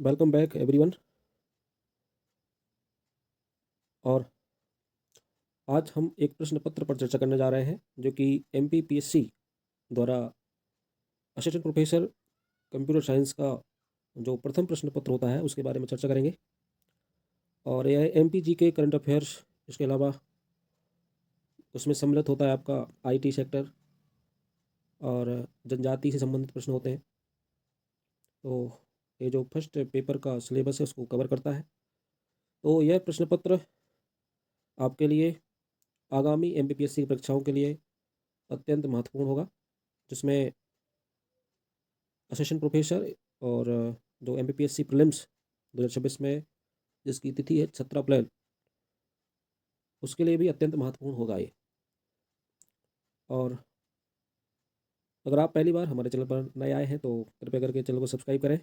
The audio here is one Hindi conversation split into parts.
Welcome back everyone. और आज हम एक प्रश्न पत्र पर चर्चा करने जा रहे हैं जो कि एमपीपीएससी द्वारा असिस्टेंट प्रोफेसर कंप्यूटर साइंस का जो प्रथम प्रश्न पत्र होता है उसके बारे में चर्चा करेंगे। और यह एमपीजी के करंट अफेयर्स, इसके अलावा उसमें सम्मिलित होता है आपका आईटी सेक्टर और जनजाति से संबंधित प्रश्न होते हैं। तो ये जो फर्स्ट पेपर का सिलेबस है उसको कवर करता है। तो यह प्रश्न पत्र आपके लिए आगामी एमपीपीएससी की परीक्षाओं के लिए अत्यंत महत्वपूर्ण होगा, जिसमें असिस्टेंट प्रोफेसर और जो एमपीपीएससी प्रीलिम्स 2026 में जिसकी तिथि है 17 अप्रैल, उसके लिए भी अत्यंत महत्वपूर्ण होगा ये। और अगर आप पहली बार हमारे चैनल पर नए आए हैं तो कृपया करके चैनल को सब्सक्राइब करें,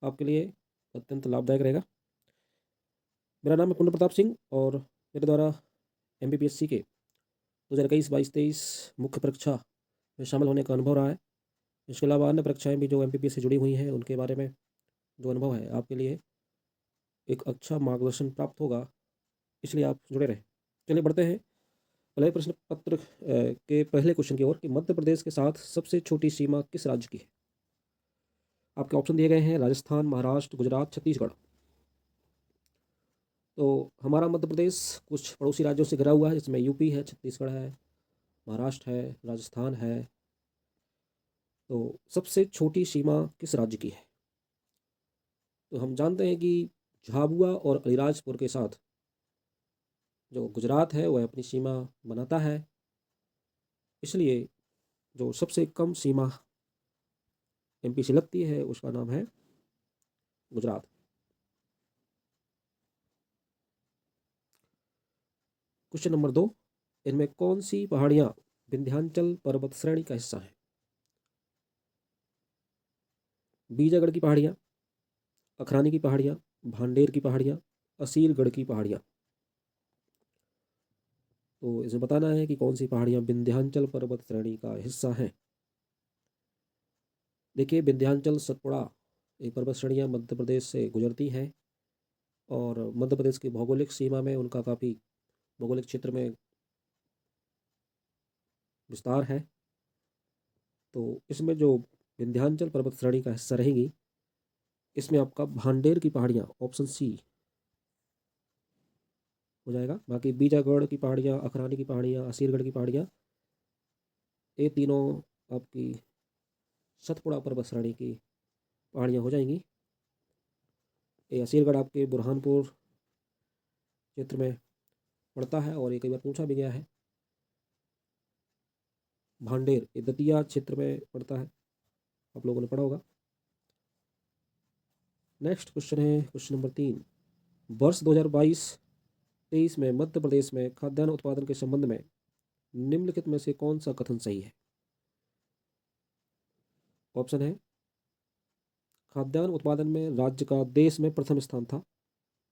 आपके लिए अत्यंत लाभदायक रहेगा। मेरा नाम है पुण्य प्रताप सिंह और मेरे द्वारा एमपीपीएससी के 2021-22-23 मुख्य परीक्षा में शामिल होने का अनुभव रहा है। इसके अलावा अन्य परीक्षाएं भी जो एमपीपीएससी से जुड़ी हुई हैं उनके बारे में जो अनुभव है आपके लिए एक अच्छा मार्गदर्शन प्राप्त होगा, इसलिए आप जुड़े रहें। चलिए बढ़ते हैं पहले प्रश्न पत्र के पहले क्वेश्चन की ओर कि मध्य प्रदेश के साथ सबसे छोटी सीमा किस राज्य की है। आपके ऑप्शन दिए गए हैं राजस्थान, महाराष्ट्र, गुजरात, छत्तीसगढ़। तो हमारा मध्य प्रदेश कुछ पड़ोसी राज्यों से घिरा हुआ है, जिसमें यूपी है, छत्तीसगढ़ है, महाराष्ट्र है, राजस्थान है। तो सबसे छोटी सीमा किस राज्य की है? तो हम जानते हैं कि झाबुआ और अलीराजपुर के साथ जो गुजरात है वह अपनी सीमा बनाता है, इसलिए जो सबसे कम सीमा एमपी से लगती है उसका नाम है गुजरात। क्वेश्चन नंबर 2, इनमें कौन सी पहाड़ियां विंध्याचल पर्वत श्रेणी का हिस्सा है? बीजागढ़ की पहाड़ियां, अखरानी की पहाड़ियां, भांडेर की पहाड़ियां, असीरगढ़ की पहाड़ियां। तो इसमें बताना है कि कौन सी पहाड़ियां विंध्याचल पर्वत श्रेणी का हिस्सा हैं। देखिए, विंध्याचल सतपुड़ा ये पर्वत श्रेणियां मध्य प्रदेश से गुजरती हैं और मध्य प्रदेश की भौगोलिक सीमा में उनका काफ़ी भौगोलिक क्षेत्र में विस्तार है। तो इसमें जो विंध्याचल पर्वत श्रेणी का हिस्सा रहेगी, इसमें आपका भांडेर की पहाड़ियाँ ऑप्शन सी हो जाएगा। बाकी बीजागढ़ की पहाड़ियाँ, अखरानी की पहाड़ियाँ, असीरगढ़ की पहाड़ियाँ, ये तीनों आपकी सतपुड़ा पर्वत श्रेणी की पहाड़ियाँ हो जाएंगी। ये असीरगढ़ आपके बुरहानपुर क्षेत्र में पड़ता है और ये कई बार पूछा भी गया है। भांडेर ये दतिया क्षेत्र में पड़ता है, आप लोगों ने पढ़ा होगा। नेक्स्ट क्वेश्चन है क्वेश्चन नंबर 3, वर्ष 2022-23 में मध्य प्रदेश में खाद्यान्न उत्पादन के संबंध में निम्नलिखित में से कौन सा कथन सही है? ऑप्शन है, खाद्यान्न उत्पादन में राज्य का देश में प्रथम स्थान था,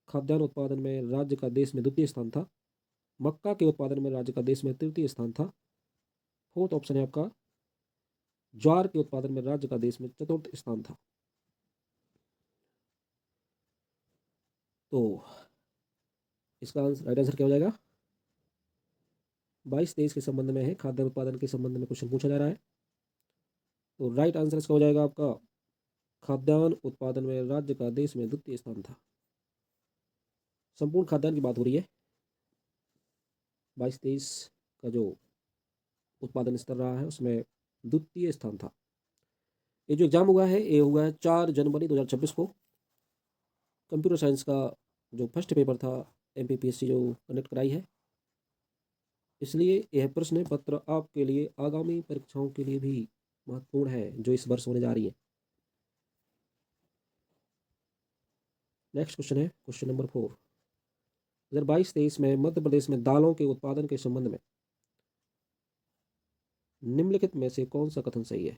खाद्यान्न उत्पादन में राज्य का देश में द्वितीय स्थान था, मक्का के उत्पादन में राज्य का देश में तृतीय स्थान था, फोर्थ ऑप्शन है आपका, ज्वार के उत्पादन में राज्य का देश में चतुर्थ स्थान था। तो इसका राइट आंसर क्या हो जाएगा? 22-23 के संबंध में है, खाद्यान्न उत्पादन के संबंध में क्वेश्चन पूछा जा रहा है। तो राइट आंसर इसका हो जाएगा आपका, खाद्यान्न उत्पादन में राज्य का देश में द्वितीय स्थान था। संपूर्ण खाद्यान्न की बात हो रही है। 22-23 का जो उत्पादन स्तर रहा है उसमें द्वितीय स्थान था। ये जो एग्जाम हुआ है ये हुआ है 4 जनवरी 2026 को। कंप्यूटर साइंस का जो फर्स्ट पेपर था एमपीपीएससी जो कंडक्ट कराई है, इसलिए यह प्रश्न पत्र आपके लिए आगामी परीक्षाओं के लिए भी महत्वपूर्ण है जो इस वर्ष होने जा रही है। नेक्स्ट क्वेश्चन है क्वेश्चन नंबर 4, 2022-23 में मध्य प्रदेश में दालों के उत्पादन के संबंध में निम्नलिखित में से कौन सा कथन सही है?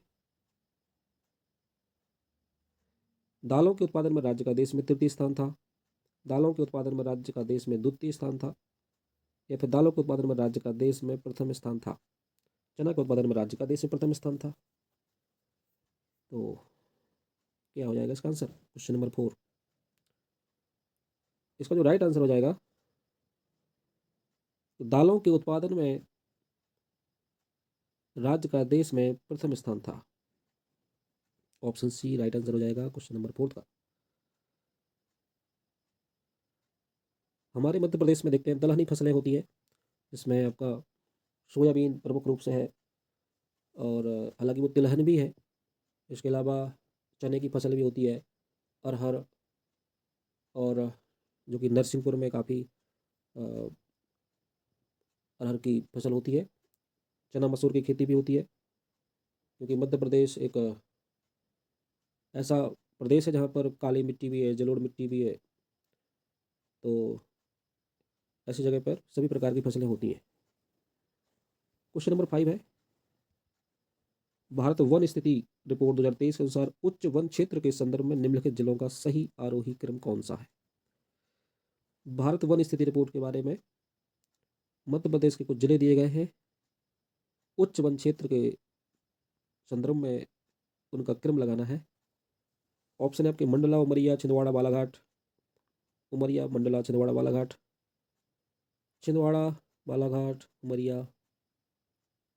दालों के उत्पादन में राज्य का देश में तृतीय स्थान था, दालों के उत्पादन में राज्य का देश में द्वितीय स्थान था, या फिर दालों के उत्पादन में राज्य का देश में प्रथम स्थान था, चना के उत्पादन में राज्य का देश में प्रथम स्थान था। तो क्या हो जाएगा इसका आंसर? Question number 4। इसका जो राइट आंसर हो जाएगा, तो दालों के उत्पादन में राज्य का देश में प्रथम स्थान था। ऑप्शन सी राइट आंसर हो जाएगा क्वेश्चन नंबर 4 का। हमारे मध्य प्रदेश में देखते हैं दलहनी फसलें होती है, जिसमें आपका सोयाबीन प्रमुख रूप से है, और हालांकि वो तिलहन भी है। इसके अलावा चने की फसल भी होती है, अरहर, और जो कि नरसिंहपुर में काफ़ी अरहर की फसल होती है। चना मसूर की खेती भी होती है, क्योंकि मध्य प्रदेश एक ऐसा प्रदेश है जहाँ पर काली मिट्टी भी है, जलोढ़ मिट्टी भी है, तो ऐसी जगह पर सभी प्रकार की फसलें होती हैं। क्वेश्चन नंबर 5 है, भारत वन स्थिति रिपोर्ट 2023 के अनुसार उच्च वन क्षेत्र के संदर्भ में निम्नलिखित जिलों का सही आरोही क्रम कौन सा है? भारत वन स्थिति रिपोर्ट के बारे में मध्य प्रदेश के कुछ जिले दिए गए हैं। उच्च वन क्षेत्र के संदर्भ में उनका क्रम लगाना है। ऑप्शन है आपके मंडला, उमरिया, छिंदवाड़ा, बालाघाट। उमरिया, मंडला, छिंदवाड़ा, बालाघाट। छिंदवाड़ा, बालाघाट, उमरिया,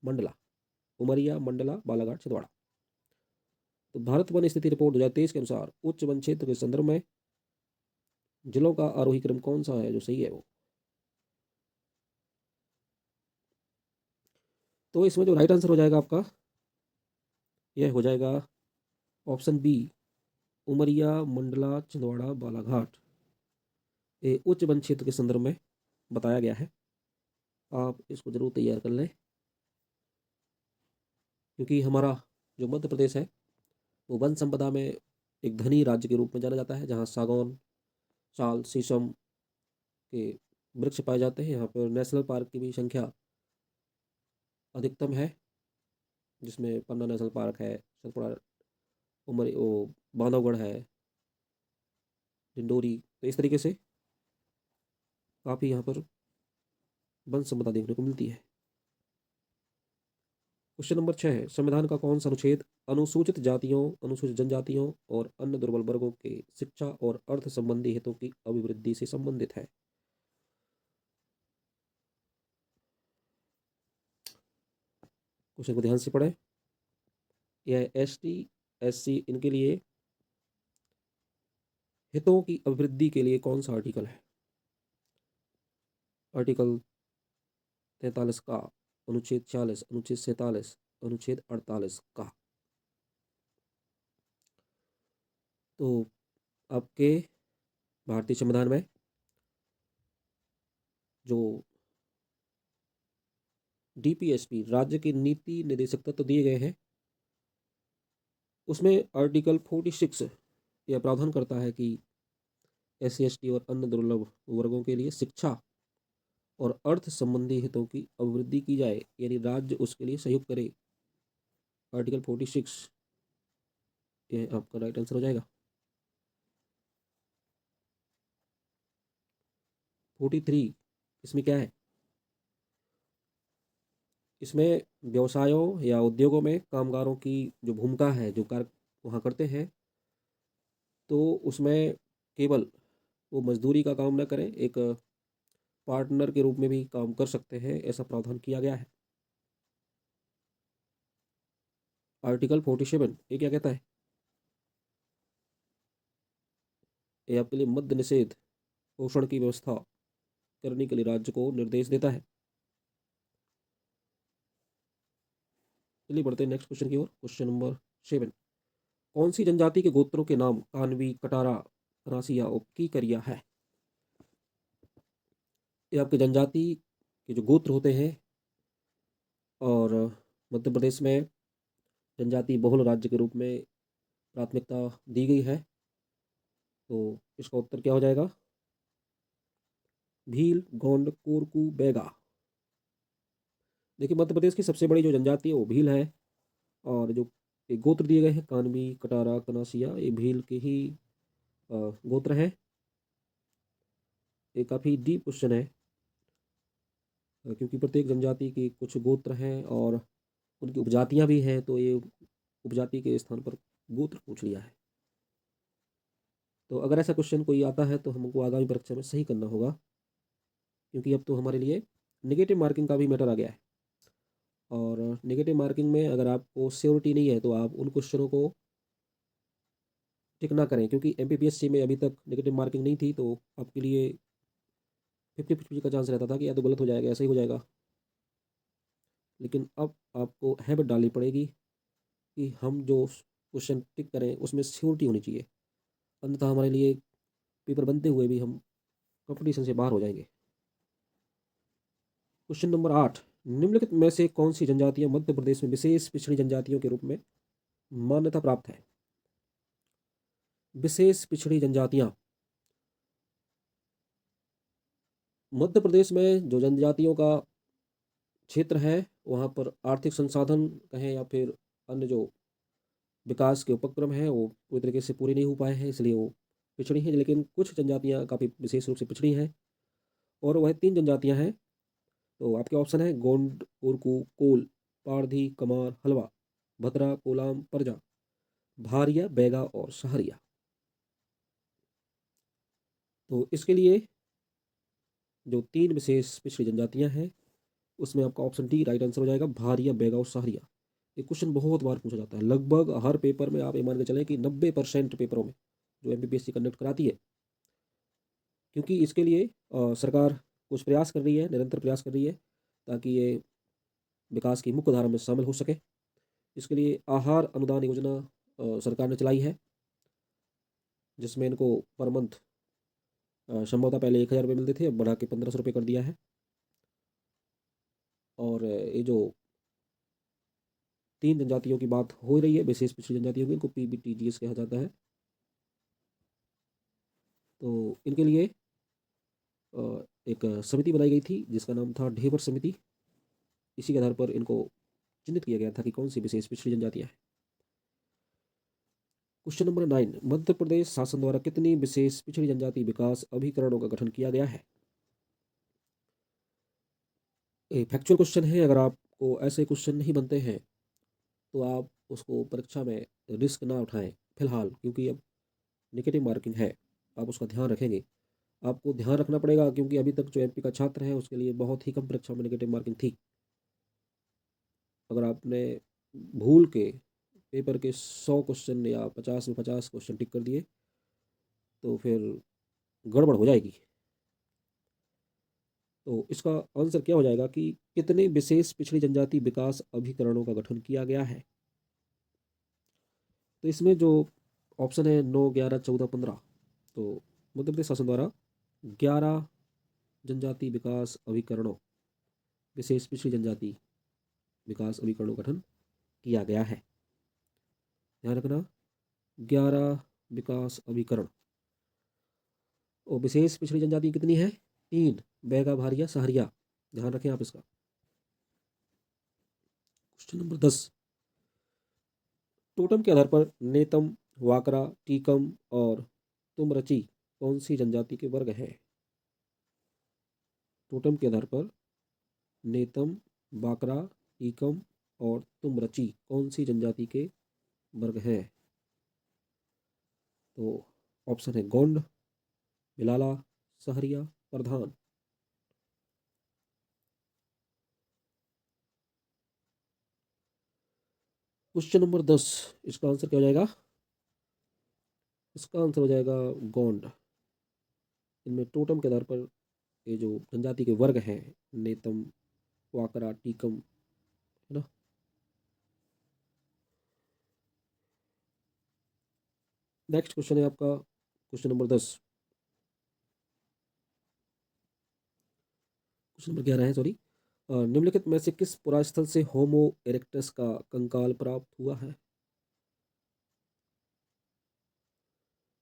मंडला। उमरिया, मंडला, बालाघाट, छिंदवाड़ा। तो भारत वन स्थिति रिपोर्ट 2023 के अनुसार उच्च वन क्षेत्र के संदर्भ में जिलों का आरोही क्रम कौन सा है जो सही है वो? तो इसमें जो राइट आंसर हो जाएगा आपका, यह हो जाएगा ऑप्शन बी, उमरिया, मंडला, छिंदवाड़ा, बालाघाट। ये उच्च वन क्षेत्र के संदर्भ में बताया गया है। आप इसको जरूर तैयार कर लें, क्योंकि हमारा जो मध्य प्रदेश है वो वन संपदा में एक धनी राज्य के रूप में जाना जाता है, जहाँ सागौन, साल, शीशम के वृक्ष पाए जाते हैं। यहाँ पर नेशनल पार्क की भी संख्या अधिकतम है, जिसमें पन्ना नेशनल पार्क है, सतपुड़ा, उमर वो बांधवगढ़ है, डिंडोरी। तो इस तरीके से काफ़ी यहाँ पर वन संपदा देखने को मिलती है। क्वेश्चन नंबर 6 है, संविधान का कौन सा अनुच्छेद अनुसूचित जातियों, अनुसूचित जनजातियों और अन्य दुर्बल वर्गों के शिक्षा और अर्थ संबंधी हितों की अभिवृद्धि से संबंधित है? क्वेश्चन को ध्यान से पढ़ें। यह एसटी, एससी, इनके लिए हितों की अभिवृद्धि के लिए कौन सा आर्टिकल है? आर्टिकल 43 का, अनुच्छेद 46, अनुच्छेद 47, अनुच्छेद 48 का। तो आपके भारतीय संविधान में जो डीपीएसपी राज्य के नीति निदेशक तत्व दिए गए हैं, उसमें आर्टिकल 46 यह प्रावधान करता है कि एससी, एसटी और अन्य दुर्लभ वर्गों के लिए शिक्षा और अर्थ संबंधी हितों की अभिवृद्धि की जाए, यानी राज्य उसके लिए सहयोग करे। आर्टिकल 46 ये आपका राइट आंसर हो जाएगा। 43 इसमें क्या है? इसमें व्यवसायों या उद्योगों में कामगारों की जो भूमिका है, जो कार्य वहाँ करते हैं, तो उसमें केवल वो मजदूरी का काम न करें, एक पार्टनर के रूप में भी काम कर सकते हैं, ऐसा प्रावधान किया गया है। आर्टिकल 47 ये क्या कहता है? ये आपके लिए मद्य निषेध, पोषण की व्यवस्था करने के लिए राज्य को निर्देश देता है। चलिए बढ़ते हैं नेक्स्ट क्वेश्चन की ओर। क्वेश्चन नंबर 7, कौन सी जनजाति के गोत्रों के नाम कानवी, कटारा, रासिया और कीकरिया है? ये आपके जनजाति के जो गोत्र होते हैं, और मध्य प्रदेश में जनजाति बहुल राज्य के रूप में प्राथमिकता दी गई है। तो इसका उत्तर क्या हो जाएगा? भील, गोंड, कोरकू, बैगा। देखिए मध्य प्रदेश की सबसे बड़ी जो जनजाति है वो भील है, और जो ये गोत्र दिए गए हैं कानवी, कटारा, कनासिया, ये भील के ही गोत्र हैं। ये काफ़ी डीप क्वेश्चन है, क्योंकि प्रत्येक जनजाति के कुछ गोत्र हैं और उनकी उपजातियां भी हैं, तो ये उपजाति के स्थान पर गोत्र पूछ लिया है। तो अगर ऐसा क्वेश्चन कोई आता है तो हमको आगामी परीक्षा में सही करना होगा, क्योंकि अब तो हमारे लिए नेगेटिव मार्किंग का भी मैटर आ गया है। और नेगेटिव मार्किंग में अगर आपको श्योरिटी नहीं है तो आप उन क्वेश्चनों को टिक ना करें, क्योंकि एमपीपीएससी में अभी तक नेगेटिव मार्किंग नहीं थी, तो आपके लिए 50-50 का चांस रहता था कि या तो गलत हो जाएगा या सही हो जाएगा। लेकिन अब आपको हैबिट डालनी पड़ेगी कि हम जो क्वेश्चन टिक करें उसमें श्योरिटी होनी चाहिए, अन्यथा हमारे लिए पेपर बनते हुए भी हम कंपटीशन से बाहर हो जाएंगे। क्वेश्चन नंबर 8, निम्नलिखित में से कौन सी जनजातियां मध्य प्रदेश में विशेष पिछड़ी जनजातियों के रूप में मान्यता प्राप्त है? विशेष पिछड़ी जनजातियां, मध्य प्रदेश में जो जनजातियों का क्षेत्र है वहाँ पर आर्थिक संसाधन कहें या फिर अन्य जो विकास के उपक्रम हैं वो पूरी तरीके से पूरे नहीं हो पाए हैं, इसलिए वो पिछड़ी हैं। लेकिन कुछ जनजातियाँ काफ़ी विशेष रूप से पिछड़ी हैं, और वह 3 जनजातियाँ हैं। तो आपके ऑप्शन है गोंड, उर्कू, कोल, पारधी, कमार, हलवा, भद्रा, कोलाम, परजा, भारिया, बैगा और सहारिया। तो इसके लिए जो 3 विशेष पिछड़ी जनजातियाँ हैं उसमें आपका ऑप्शन डी राइट आंसर हो जाएगा, भारिया, बैगा और सहारिया। ये क्वेश्चन बहुत बार पूछा जाता है, लगभग हर पेपर में आप ये मान के चलें कि 90% पेपरों में जो एमपीपीएससी कंडक्ट कराती है, क्योंकि इसके लिए सरकार कुछ प्रयास कर रही है, निरंतर प्रयास कर रही है ताकि ये विकास की मुख्य धारा में शामिल हो सके। इसके लिए आहार अनुदान योजना सरकार ने चलाई है, जिसमें इनको पर मंथ संभवतः पहले 1,000 रुपये मिलते थे, अब बढ़ा के 1,500 रुपये कर दिया है। और ये जो 3 जनजातियों की बात हो रही है, विशेष पिछड़ी जनजातियों की, इनको पीबीटीजीएस कहा जाता है। तो इनके लिए एक समिति बनाई गई थी जिसका नाम था ढेबर समिति। इसी के आधार पर इनको चिन्हित किया गया था कि कौन सी विशेष पिछड़ी जनजातियां हैं। क्वेश्चन नंबर 9, मध्य प्रदेश शासन द्वारा कितनी विशेष पिछड़ी जनजाति विकास अभिकरणों का गठन किया गया है? फैक्चुअल क्वेश्चन है, अगर आपको ऐसे क्वेश्चन नहीं बनते हैं तो आप उसको परीक्षा में रिस्क ना उठाएं फिलहाल, क्योंकि अब नेगेटिव मार्किंग है, आप उसका ध्यान रखेंगे। आपको ध्यान रखना पड़ेगा, क्योंकि अभी तक जो एमपी का छात्र है उसके लिए बहुत ही कम परीक्षा में नेगेटिव मार्किंग थी। अगर आपने भूल के पेपर के 100 क्वेश्चन या 50 में 50 क्वेश्चन टिक कर दिए तो फिर गड़बड़ हो जाएगी। तो इसका आंसर क्या हो जाएगा कि कितने विशेष पिछड़ी जनजाति विकास अभिकरणों का गठन किया गया है? तो इसमें जो ऑप्शन है 9, 11, 14, 15, तो मध्य प्रदेश शासन द्वारा 11 जनजाति विकास अभिकरणों, विशेष पिछड़ी जनजाति विकास अभिकरणों का गठन किया गया है। ध्यान रखना, 11 विकास अभिकरण। और विशेष पिछड़ी जनजाति कितनी है? 3, बैगा, भारिया, सहारिया। ध्यान रखें आप इसका। क्वेश्चन नंबर 10, टोटम के आधार पर नेतम, वाकरा, टीकम और तुमरची कौन सी जनजाति के वर्ग हैं? टोटम के आधार पर नेतम, वाकरा, टीकम और तुमरची कौन सी जनजाति के वर्ग हैं? तो ऑप्शन है गोंड, बिलाला, सहरिया, प्रधान। क्वेश्चन नंबर 10, इसका आंसर क्या हो जाएगा? इसका आंसर हो जाएगा गोंड। इनमें टोटम के आधार पर ये जो जनजाति के वर्ग हैं, नेतम, वाकरा, टीकम, है ना। नेक्स्ट क्वेश्चन है आपका क्वेश्चन नंबर 10, क्वेश्चन नंबर 11 है, सॉरी। निम्नलिखित में से किस पुरास्थल से होमो इरेक्टस का कंकाल प्राप्त हुआ है?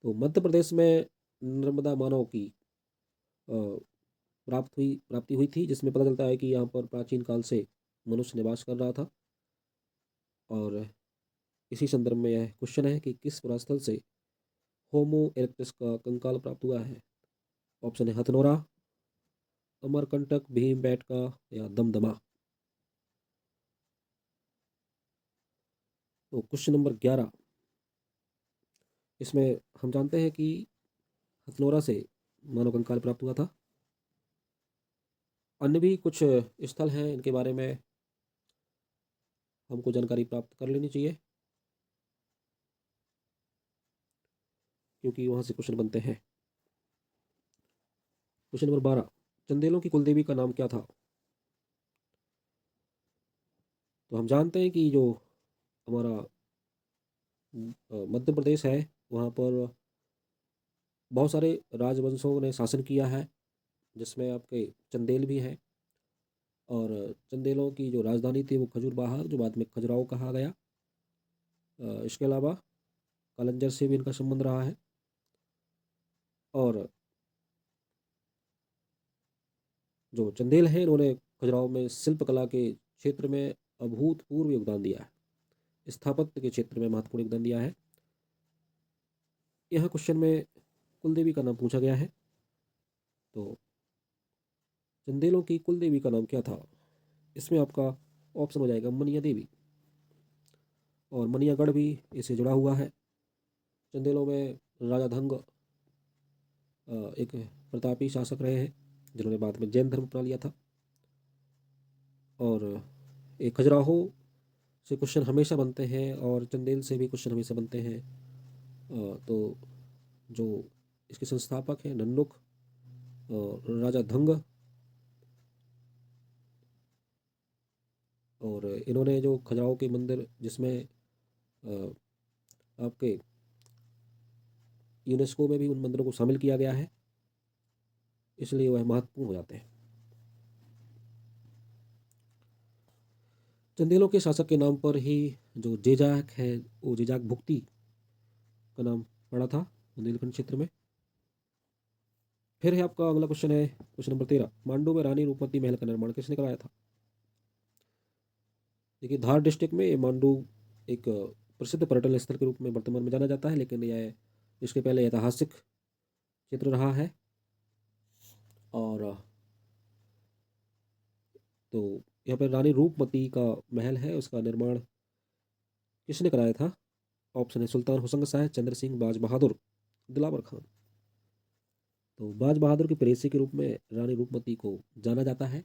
तो मध्य प्रदेश में नर्मदा मानव की अ, प्राप्ति हुई थी, जिसमें पता चलता है कि यहाँ पर प्राचीन काल से मनुष्य निवास कर रहा था। और इसी संदर्भ में यह क्वेश्चन है कि किस पुरास्थल से होमो इरेक्टस का कंकाल प्राप्त हुआ है? ऑप्शन है हथनोरा, अमरकंटक, भीमबेटका या दमदमा। तो क्वेश्चन नंबर 11, इसमें हम जानते हैं कि हथनोरा से मानव कंकाल प्राप्त हुआ था। अन्य भी कुछ स्थल हैं, इनके बारे में हमको जानकारी प्राप्त कर लेनी चाहिए, क्योंकि वहाँ से क्वेश्चन बनते हैं। क्वेश्चन नंबर 12, चंदेलों की कुलदेवी का नाम क्या था? तो हम जानते हैं कि जो हमारा मध्य प्रदेश है, वहाँ पर बहुत सारे राजवंशों ने शासन किया है, जिसमें आपके चंदेल भी हैं। और चंदेलों की जो राजधानी थी वो खजूरबाहा, जो बाद में खजुराहो कहा गया। इसके अलावा कालंजर से भी इनका संबंध रहा है। और जो चंदेल हैं, इन्होंने खजुराहो में शिल्पकला के क्षेत्र में अभूतपूर्व योगदान दिया है, स्थापत्य के क्षेत्र में महत्वपूर्ण योगदान दिया है। यहाँ क्वेश्चन में कुलदेवी का नाम पूछा गया है, तो चंदेलों की कुलदेवी का नाम क्या था? इसमें आपका ऑप्शन हो जाएगा मनिया देवी, और मनियागढ़ भी इससे जुड़ा हुआ है। चंदेलों में राजा धंग एक प्रतापी शासक रहे हैं, जिन्होंने बाद में जैन धर्म अपना लिया था। और एक खजुराहो से क्वेश्चन हमेशा बनते हैं, और चंदेल से भी क्वेश्चन हमेशा बनते हैं। तो जो इसके संस्थापक हैं नन्नुक और राजा धंग, और इन्होंने जो खजुराहो के मंदिर, जिसमें अ, आपके यूनेस्को में भी उन मंदिरों को शामिल किया गया है, इसलिए वह महत्वपूर्ण हो जाते हैं। चंदेलों के शासक के नाम पर ही जो जेजाक है, वो जेजाक भुक्ति का नाम पड़ा था बुंदेलखंड क्षेत्र में। फिर है आपका अगला क्वेश्चन है क्वेश्चन नंबर 13, मांडू में रानी रूपमती महल का निर्माण किसने कराया था? देखिए, धार डिस्ट्रिक्ट में ये मांडू एक प्रसिद्ध पर्यटन स्थल के रूप में वर्तमान में जाना जाता है, लेकिन यह इसके पहले ऐतिहासिक क्षेत्र रहा है। और तो यहाँ पर रानी रूपमती का महल है, उसका निर्माण किसने कराया था? ऑप्शन है सुल्तान हुसैन शाह, चंद्र सिंह, बाज बहादुर, दिलावर खान। तो बाज बहादुर की प्रेयसी के रूप में रानी रूपमती को जाना जाता है।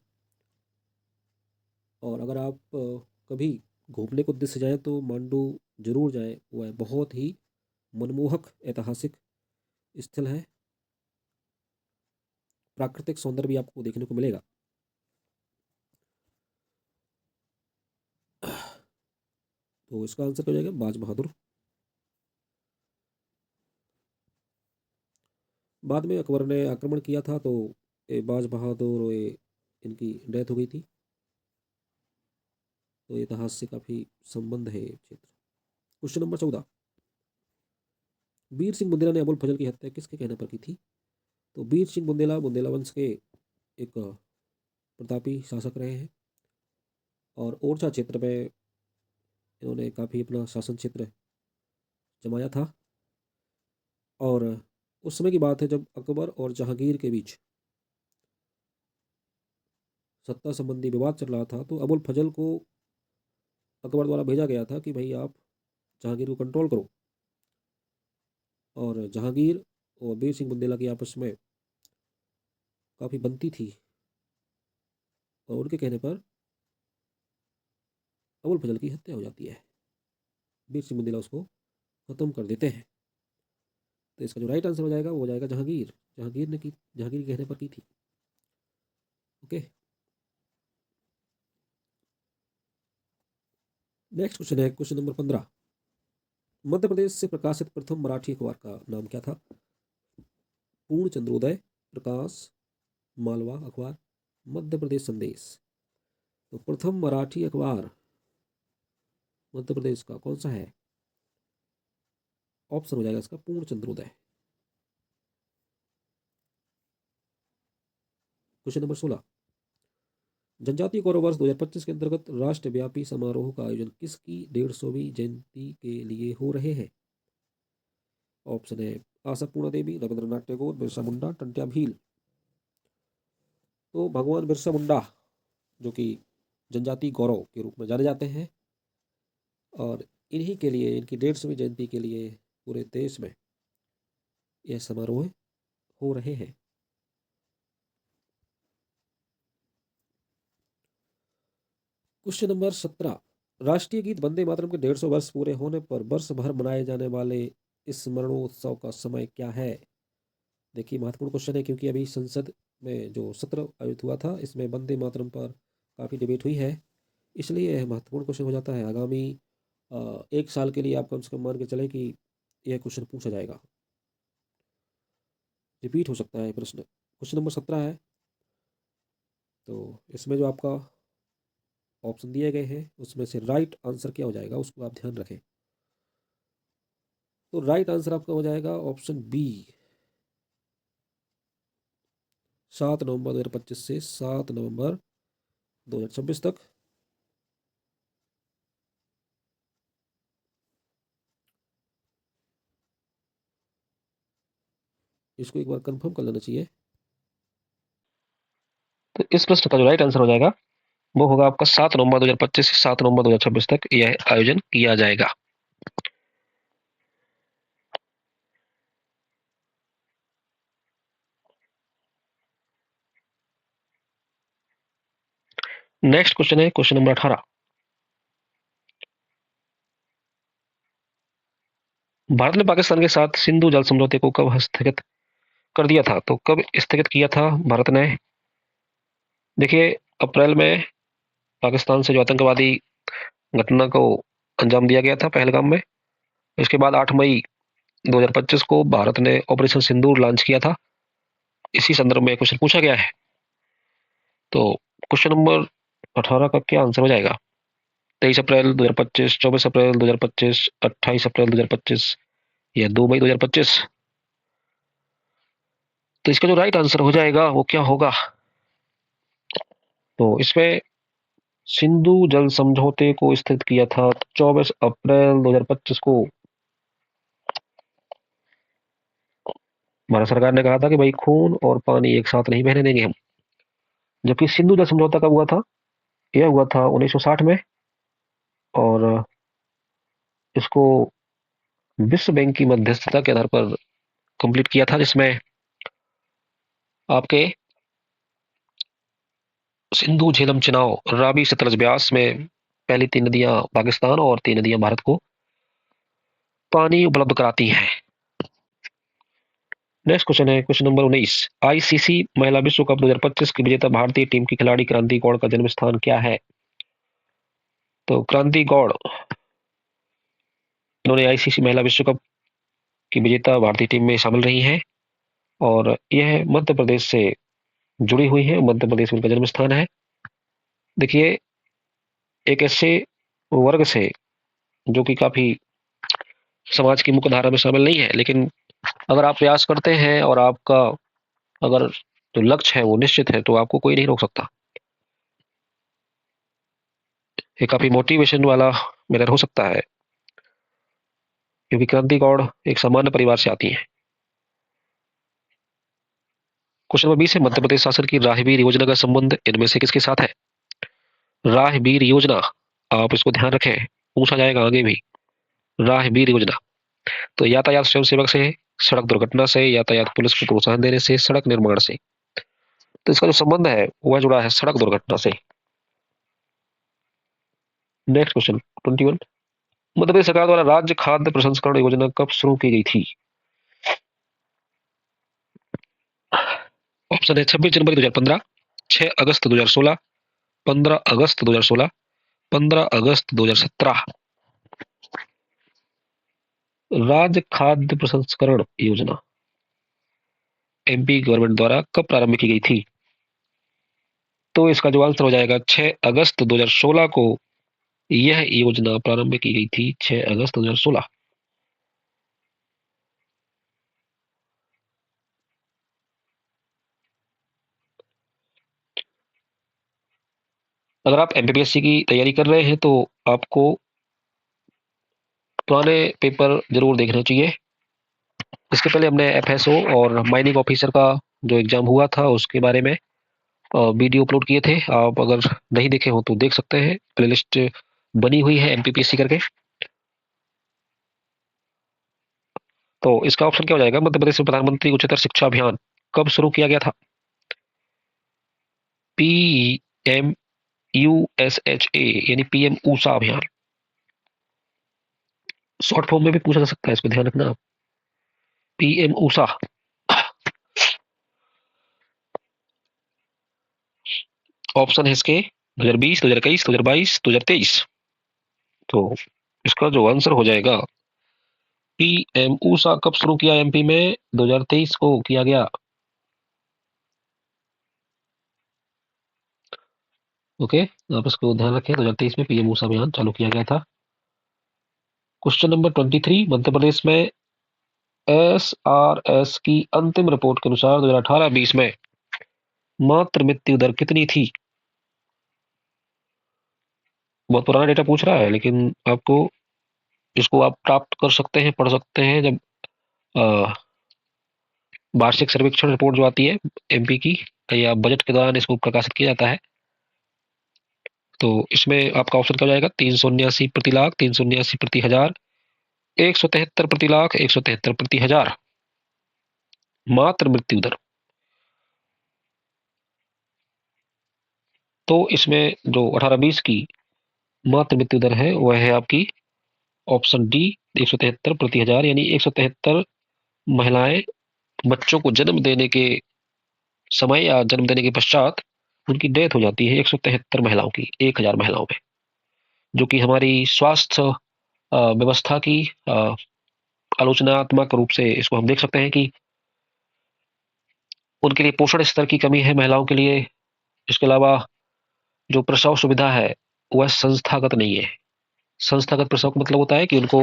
और अगर आप कभी घूमने के उद्देश्य से जाएं तो मांडू जरूर जाएं, वह बहुत ही मनमोहक ऐतिहासिक स्थल है। प्राकृतिक सौंदर्य भी आपको देखने को मिलेगा। तो इसका आंसर हो जाएगा बाज बहादुर। बाद में अकबर ने आक्रमण किया था, तो ये बाज बहादुर और ये इनकी डेथ हो गई थी। तो इतिहास से काफी संबंध है ये क्षेत्र। क्वेश्चन नंबर 14, वीर सिंह बुंदेला ने अबुल फजल की हत्या किसके कहने पर की थी? तो वीर सिंह बुंदेला बुंदेला वंश के एक प्रतापी शासक रहे हैं, और ओरछा क्षेत्र में इन्होंने काफी अपना शासन क्षेत्र जमाया था। और उस समय की बात है जब अकबर और जहांगीर के बीच सत्ता संबंधी विवाद चल रहा था, तो अबुल फजल को अकबर द्वारा भेजा गया था कि भाई आप जहांगीर को कंट्रोल करो। और जहांगीर और वीर सिंह बुंदेला की आपस में काफ़ी बनती थी, और उनके कहने पर अबुल फजल की हत्या हो जाती है। वीर सिंह बुंदेला उसको ख़त्म कर देते हैं। तो इसका जो राइट आंसर हो जाएगा वो हो जाएगा जहांगीर। जहांगीर के कहने पर की थी। ओके, नेक्स्ट क्वेश्चन है क्वेश्चन नंबर 15, मध्य प्रदेश से प्रकाशित प्रथम मराठी अखबार का नाम क्या था? पूर्ण चंद्रोदय, प्रकाश, मालवा अखबार, मध्य प्रदेश संदेश। तो प्रथम मराठी अखबार मध्य प्रदेश का कौन सा है? ऑप्शन हो जाएगा इसका पूर्ण चंद्रोदय। क्वेश्चन नंबर 16, जनजातीय गौरव वर्ष 2025 के अंतर्गत राष्ट्रव्यापी समारोह का आयोजन किसकी 150वीं जयंती के लिए हो रहे हैं? ऑप्शन है आशापूर्णा देवी, रविंद्रनाथ टैगोर, बिरसा मुंडा, टंट्या भील। तो भगवान बिरसा मुंडा, जो कि जनजातीय गौरव के रूप में जाने जाते हैं, और इन्हीं के लिए, इनकी 150वीं जयंती के लिए पूरे देश में यह समारोह हो रहे हैं। क्वेश्चन नंबर 17, राष्ट्रीय गीत वंदे मातरम के 150 वर्ष पूरे होने पर वर्ष भर मनाए जाने वाले इस स्मरणोत्सव का समय क्या है? देखिए, महत्वपूर्ण क्वेश्चन है क्योंकि अभी संसद में जो सत्र आयोजित हुआ था इसमें वंदे मातरम पर काफ़ी डिबेट हुई है, इसलिए यह महत्वपूर्ण क्वेश्चन हो जाता है। आगामी 1 साल के लिए आप कम से कम मान के चलें कि यह क्वेश्चन पूछा जाएगा, रिपीट हो सकता है प्रश्न। क्वेश्चन नंबर 17 है, तो इसमें जो आपका ऑप्शन दिए गए हैं उसमें से राइट आंसर क्या हो जाएगा उसको आप ध्यान रखें। तो राइट आंसर आपका हो जाएगा ऑप्शन बी, 7 नवंबर 2025 से 7 नवंबर 2026 तक। इसको एक बार कंफर्म कर लेना चाहिए। तो इस प्रश्न का जो राइट आंसर हो जाएगा वो होगा आपका 7 नवंबर 2025 से 7 नवंबर 2026 तक यह आयोजन किया जाएगा। नेक्स्ट क्वेश्चन है क्वेश्चन नंबर 18, भारत ने पाकिस्तान के साथ सिंधु जल समझौते को कब हस्तक्षेप कर दिया था? तो कब स्थगित किया था भारत ने? देखिए, अप्रैल में पाकिस्तान से जो आतंकवादी घटना को अंजाम दिया गया था पहलगाम में, इसके बाद 8 मई 2025 को भारत ने ऑपरेशन सिंदूर लॉन्च किया था। इसी संदर्भ में क्वेश्चन पूछा गया है। तो क्वेश्चन नंबर 18 का क्या आंसर हो जाएगा? 23 अप्रैल 2025, 24 अप्रैल 2025, 28 अप्रैल 2025 या 2 मई 2025? तो इसका जो राइट आंसर हो जाएगा वो क्या होगा? तो इसमें सिंधु जल समझौते को स्थगित किया था 24 अप्रैल 2025 को। भारत सरकार ने कहा था कि भाई खून और पानी एक साथ नहीं बहने देंगे हम। जबकि सिंधु जल समझौता कब हुआ था? यह हुआ था 1960 में, और इसको विश्व बैंक की मध्यस्थता के आधार पर कंप्लीट किया था, जिसमें आपके सिंधु झेलम चिनाव रावी सतलज ब्यास में पहली 3 नदियां पाकिस्तान और 3 नदियां भारत को पानी उपलब्ध कराती हैं। नेक्स्ट क्वेश्चन है क्वेश्चन नंबर 19, आईसीसी महिला विश्व कप 2025 की विजेता भारतीय टीम की खिलाड़ी क्रांति गौड़ का जन्म स्थान क्या है? तो क्रांति गौड़, इन्होंने आईसीसी महिला विश्व कप की विजेता भारतीय टीम में शामिल रही हैं, और यह मध्य प्रदेश से जुड़ी हुई है। मध्य प्रदेश में उनका जन्म स्थान है। देखिए, एक ऐसे वर्ग से जो कि काफी समाज की मुख्य धारा में शामिल नहीं है, लेकिन अगर आप प्रयास करते हैं और आपका अगर जो लक्ष्य है वो निश्चित है तो आपको कोई नहीं रोक सकता। ये काफी मोटिवेशन वाला मैटर हो सकता है, क्योंकि क्रांति गौड़ एक सामान्य परिवार से आती हैं। क्वेश्चन नंबर 20 है, मध्य प्रदेश शासन की राहगीर योजना का संबंध इनमें से किसके साथ है? राहगीर योजना, आप इसको ध्यान रखें, पूछा जाएगा आगे भी। राहगीर योजना तो यातायात स्वयं सेवक से, सड़क दुर्घटना से, यातायात पुलिस को प्रोत्साहन देने से, सड़क निर्माण से। तो इसका जो संबंध है वह जुड़ा है सड़क दुर्घटना से। नेक्स्ट क्वेश्चन 21, मध्य प्रदेश सरकार द्वारा राज्य खाद्य प्रसंस्करण योजना कब शुरू की गई थी? ऑप्शन है 26 जनवरी 2015, 6 अगस्त 2016, 15 अगस्त 2016, 15 अगस्त 2017। राज्य खाद्य प्रसंस्करण योजना एमपी गवर्नमेंट द्वारा कब प्रारंभ की गई थी? तो इसका जो आंसर हो जाएगा 6 अगस्त 2016 को यह योजना प्रारंभ की गई थी, 6 अगस्त 2016। अगर आप एमपीपीएससी की तैयारी कर रहे हैं तो आपको पुराने पेपर जरूर देखने चाहिए। इसके पहले हमने एफएसओ और माइनिंग ऑफिसर का जो एग्जाम हुआ था उसके बारे में वीडियो अपलोड किए थे। आप अगर नहीं देखे हो तो देख सकते हैं, प्लेलिस्ट बनी हुई है एमपीपीएससी करके। तो इसका ऑप्शन क्या हो जाएगा? मध्य प्रदेश में प्रधानमंत्री उच्चतर शिक्षा अभियान कब शुरू किया गया था? PMUSHA यानी पीएम ऊषा अभियान। शॉर्ट फॉर्म में भी पूछा जा सकता है, इसको ध्यान रखना आप। पीएम ऊषा। ऑप्शन है इसके 2020, 2021, 2022, 2023। तो इसका जो आंसर हो जाएगा, पीएम ऊषा कब शुरू किया एमपी में? 2023 को किया गया। ओके, आप इसको ध्यान रखें, 2023 में पीएम ऊषा अभियान चालू किया गया था। क्वेश्चन नंबर 23, मध्य प्रदेश में SRS की अंतिम रिपोर्ट के अनुसार 2018-20 में मातृ मृत्यु दर कितनी थी? बहुत पुराना डेटा पूछ रहा है, लेकिन आपको इसको आप प्राप्त कर सकते हैं, पढ़ सकते हैं जब वार्षिक सर्वेक्षण रिपोर्ट जो आती है एमपी की, या बजट के दौरान इसको प्रकाशित किया जाता है। तो इसमें आपका ऑप्शन क्या हो जाएगा? 379 प्रति लाख, 379 प्रति हजार, 173 प्रति लाख, 173 प्रति हजार मातृ मृत्यु दर। तो इसमें जो 18-20 की मातृ मृत्यु दर है वह है आपकी ऑप्शन डी, 173 प्रति हजार, यानी 173 महिलाएं बच्चों को जन्म देने के समय या जन्म देने के पश्चात उनकी डेथ हो जाती है 173 महिलाओं की 1000 महिलाओं में, जो कि हमारी स्वास्थ्य व्यवस्था की आलोचनात्मक रूप से इसको हम देख सकते हैं कि उनके लिए पोषण स्तर की कमी है महिलाओं के लिए। इसके अलावा जो प्रसव सुविधा है वह संस्थागत नहीं है। संस्थागत प्रसव का मतलब होता है कि उनको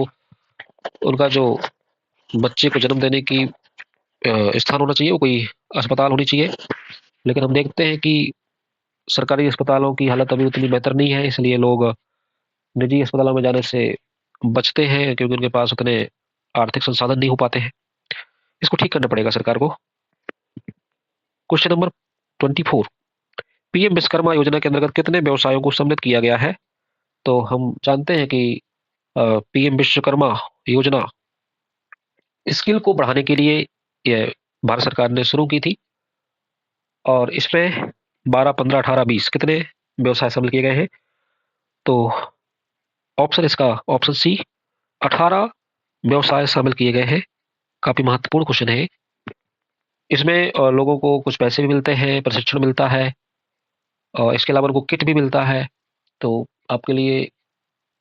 उनका जो बच्चे को जन्म देने की स्थान होना चाहिए, वो कोई अस्पताल होनी चाहिए। लेकिन हम देखते हैं कि सरकारी अस्पतालों की हालत अभी उतनी बेहतर नहीं है, इसलिए लोग निजी अस्पतालों में जाने से बचते हैं, क्योंकि उनके पास उतने आर्थिक संसाधन नहीं हो पाते हैं। इसको ठीक करना पड़ेगा सरकार को। क्वेश्चन नंबर 24, पीएम विश्वकर्मा योजना के अंतर्गत कितने व्यवसायों को सम्मिलित किया गया है? तो हम जानते हैं कि पीएम विश्वकर्मा योजना स्किल को बढ़ाने के लिए ये भारत सरकार ने शुरू की थी, और इसमें 12, 15, 18, 20 कितने व्यवसाय शामिल किए गए हैं? तो ऑप्शन इसका ऑप्शन सी, 18 व्यवसाय शामिल किए गए हैं। काफी महत्वपूर्ण क्वेश्चन है। इसमें लोगों को कुछ पैसे भी मिलते हैं, प्रशिक्षण मिलता है, और इसके अलावा उनको किट भी मिलता है। तो आपके लिए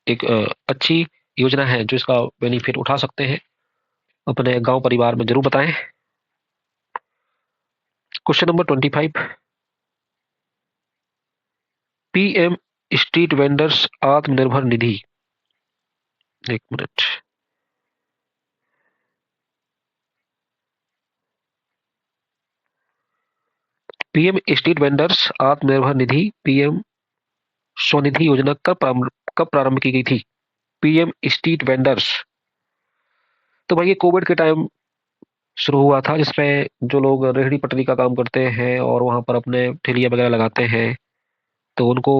एक अच्छी योजना है जो इसका बेनिफिट उठा सकते हैं। अपने गांव परिवार में जरूर बताएं। Question number 25, PM street vendors Atmanirbhar Nidhi. एक minute, PM street vendors Atmanirbhar Nidhi, PM Svanidhi योजना कब प्रारंभ की गई थी? पीएम स्ट्रीट वेंडर्स, तो भाई ये कोविड के टाइम शुरू हुआ था, जिसमें जो लोग रेहड़ी पटरी का काम करते हैं और वहां पर अपने ठेलिया वगैरह लगाते हैं, तो उनको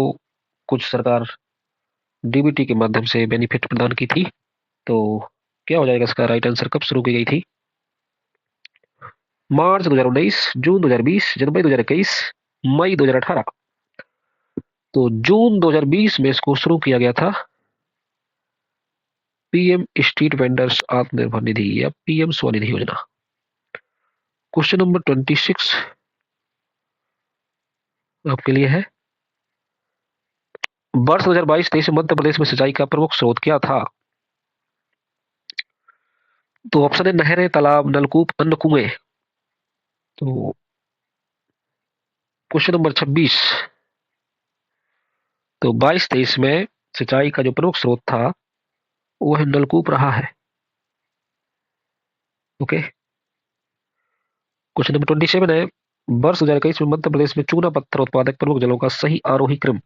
कुछ सरकार डीबीटी के माध्यम से बेनिफिट प्रदान की थी। तो क्या हो जाएगा इसका राइट आंसर? कब शुरू की गई थी? मार्च 2019, जून 2020, जनवरी 2021, मई 2018। तो जून 2020 में इसको शुरू किया गया था, PM street vendors Atmanirbhar Nidhi या पीएम स्वनिधि योजना। क्वेश्चन नंबर 26 आपके लिए है, वर्ष 2022-23 में मध्य प्रदेश में सिंचाई का प्रमुख स्रोत क्या था? तो ऑप्शन है नहरें, तालाब, नलकूप, अन्य कुएं। तो क्वेश्चन नंबर 26, तो 22-23 में सिंचाई का जो प्रमुख स्रोत था वो है नलकूप रहा है। ओके, क्वेश्चन नंबर 27 है, वर्ष 2021 में मध्य प्रदेश में चूना पत्थर उत्पादक प्रमुख जलों का सही आरोही क्रम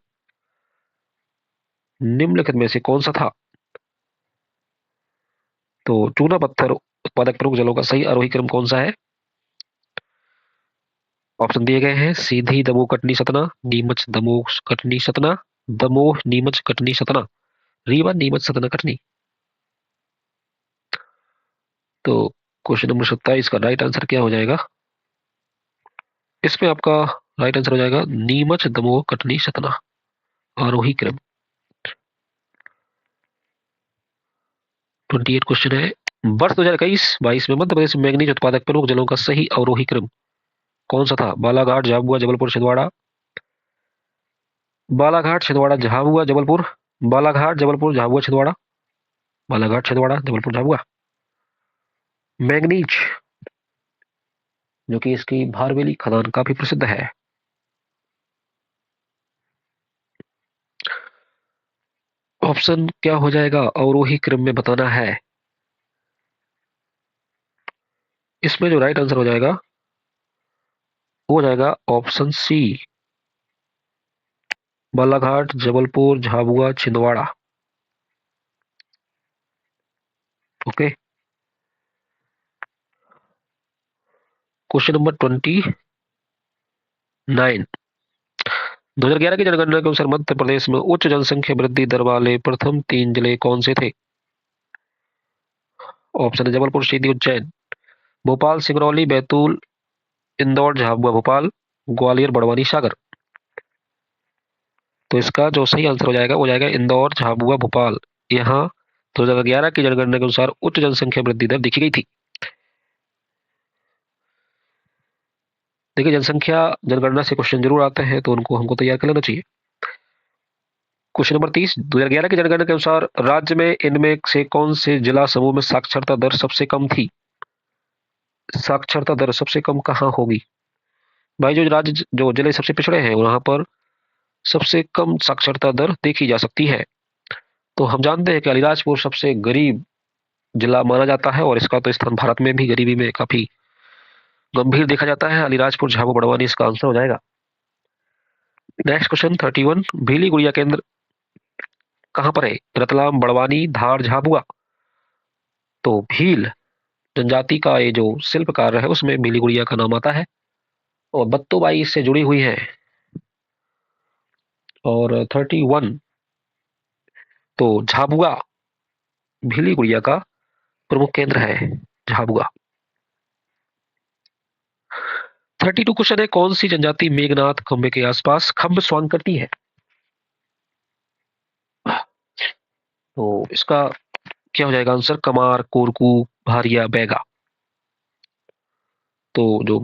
निम्नलिखित में से कौन सा था? तो चूना पत्थर उत्पादक प्रमुख जलों का सही आरोही क्रम कौन सा है? ऑप्शन दिए गए हैं, सीधी, दमोह, कटनी, सतना, नीमच, दमोह, कटनी, सतना, दमोह, नीमच, कटनी, सतना, रीवा, नीमच, सतना, कटनी। तो क्वेश्चन नंबर 27 का राइट आंसर क्या हो जाएगा? इसमें आपका राइट आंसर हो जाएगा नीमच, दमोह, कटनी, सतना, आरोही क्रम। 28 क्वेश्चन है। वर्ष 2021-22 में मध्य प्रदेश में मैंगनीज उत्पादक प्रमुख जिलों का सही अवरोही क्रम कौन सा था? बालाघाट, झाबुआ, जबलपुर, छिंदवाड़ा। बालाघाट, छिंदवाड़ा, झाबुआ, जबलपुर। बालाघाट, जबलपुर, झाबुआ, छिंदवाड़ा। बालाघाट, छिंदवाड़ा, जबलपुर, झाबुआ। मैंगनीज, जो कि इसकी भारवेली खदान काफी प्रसिद्ध है। ऑप्शन क्या हो जाएगा? अवरोही क्रम में बताना है। इसमें जो राइट आंसर हो जाएगा वो हो जाएगा option C, Balaghat, Jabalpur, Jhabua, Chhindwara. Okay. Question number 29। 2011 की जनगणना के अनुसार मध्य प्रदेश में उच्च जनसंख्या वृद्धि दर वाले प्रथम 3 जिले कौन से थे? ऑप्शन है जबलपुर, सीधी, उज्जैन, भोपाल, सिंगरौली, बैतूल, इंदौर, झाबुआ, भोपाल, ग्वालियर, बड़वानी, सागर। तो इसका जो सही आंसर हो जाएगा वो जाएगा इंदौर, झाबुआ, भोपाल। यहाँ 2011 की जनगणना के अनुसार उच्च जनसंख्या वृद्धि दर देखी गई थी। देखिए, जनसंख्या जनगणना से क्वेश्चन जरूर आते हैं, तो उनको हमको तैयार कर लेना चाहिए। Question number 30। 2011 की जनगणना के अनुसार राज्य में इनमें से कौन से जिला समूह में साक्षरता दर सबसे कम थी? साक्षरता दर सबसे कम कहाँ होगी? भाई, जो जिले सबसे पिछड़े हैं वहां पर सबसे कम साक्षरता दर देखी जा सकती है। तो हम जानते हैं कि अलीराजपुर सबसे गरीब जिला माना जाता है, और इसका तो स्थान भारत में भी गरीबी में काफी गंभीर देखा जाता है। अलीराजपुर, झाबुआ, बड़वानी इसका आंसर हो जाएगा। Next question 31। भीली गुड़िया केंद्र कहां पर है? रतलाम, बड़वानी, धार, झाबुआ। तो भील जनजाति का ये जो शिल्प कार्य है उसमें भीली गुड़िया का नाम आता है, और बत्तोबाई इससे जुड़ी हुई है। और 31, तो झाबुआ भीली गुड़िया का प्रमुख केंद्र है, झाबुआ। 32 क्वेश्चन है। कौन सी जनजाति मेघनाथ खंबे के आसपास खंब स्वांग करती है? तो इसका क्या हो जाएगा आंसर? कमार, कोरकू, भारिया, बैगा। तो जो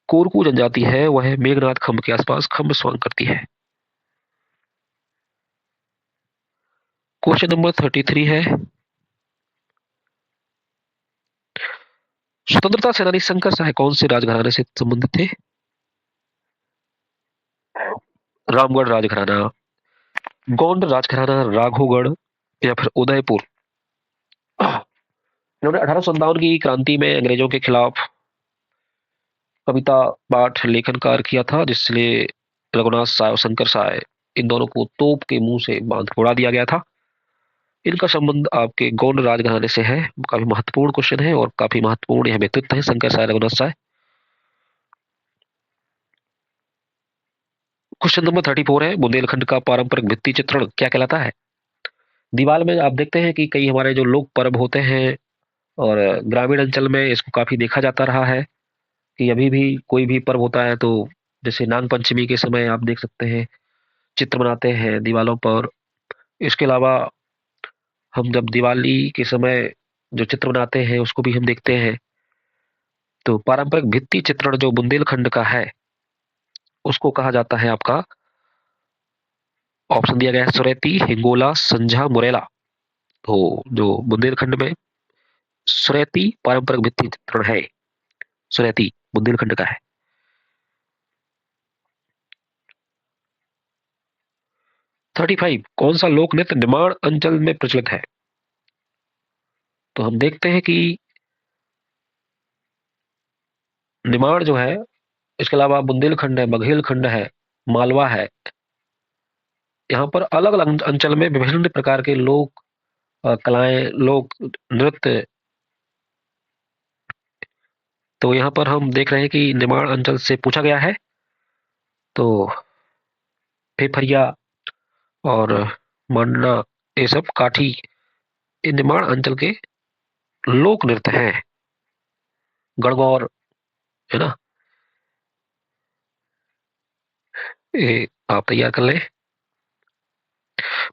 कोरकू जनजाति है वह मेघनाथ खंब के आसपास खंब स्वांग करती है। क्वेश्चन नंबर 33 है। स्वतंत्रता सेनानी शंकर शाह कौन से राजघराने से संबंधित थे? रामगढ़ राजघराना, गोंड राजघराना, राघोगढ़, या फिर उदयपुर। इन्होंने 1857 की क्रांति में अंग्रेजों के खिलाफ कविता पाठ लेखन कार्य किया था, जिसलिए रघुनाथ साय और शंकर साय इन दोनों को तोप के मुंह से बांध के उड़ा दिया गया था। इनका संबंध आपके गौंड राजघराने से है। काफी महत्वपूर्ण क्वेश्चन है और काफी महत्वपूर्ण यह व्यक्तित्व है शंकर साय, रघुनाथ साय। क्वेश्चन नंबर 34 है। बुंदेलखंड का पारंपरिक भित्ति चित्रण क्या कहलाता है? दीवार में आप देखते हैं कि कई हमारे जो लोक पर्व होते हैं, और ग्रामीण अंचल में इसको काफी देखा जाता रहा है कि अभी भी कोई भी पर्व होता है तो जैसे नाग पंचमी के समय आप देख सकते हैं चित्र बनाते हैं दीवालों पर। इसके अलावा हम जब दिवाली के समय जो चित्र बनाते हैं उसको भी हम देखते हैं। तो पारंपरिक भित्ति चित्रण जो बुंदेलखंड का है उसको कहा जाता है आपका, ऑप्शन दिया गया है सुरैती, हिंगोला, संझा, मुरैला। तो जो बुंदेलखंड में सुरैती पारंपरिक भित्ति चित्रण है, सुरैती बुंदेलखंड का है। 35। कौन सा लोक नृत्य निमाड़ अंचल में प्रचलित है? तो हम देखते हैं कि निमाड़ जो है, इसके अलावा बुंदेलखंड है, बघेलखंड है, मालवा है। यहाँ पर अलग अलग अंचल में विभिन्न प्रकार के लोक कलाएं, लोक नृत्य। तो यहाँ पर हम देख रहे हैं कि निमाड़ अंचल से पूछा गया है। तो फेफरिया और मांडना, ये सब काठी, ये निमाड़ अंचल के लोक नृत्य हैं। गणगौर, है ना। ये आप तैयार कर लें।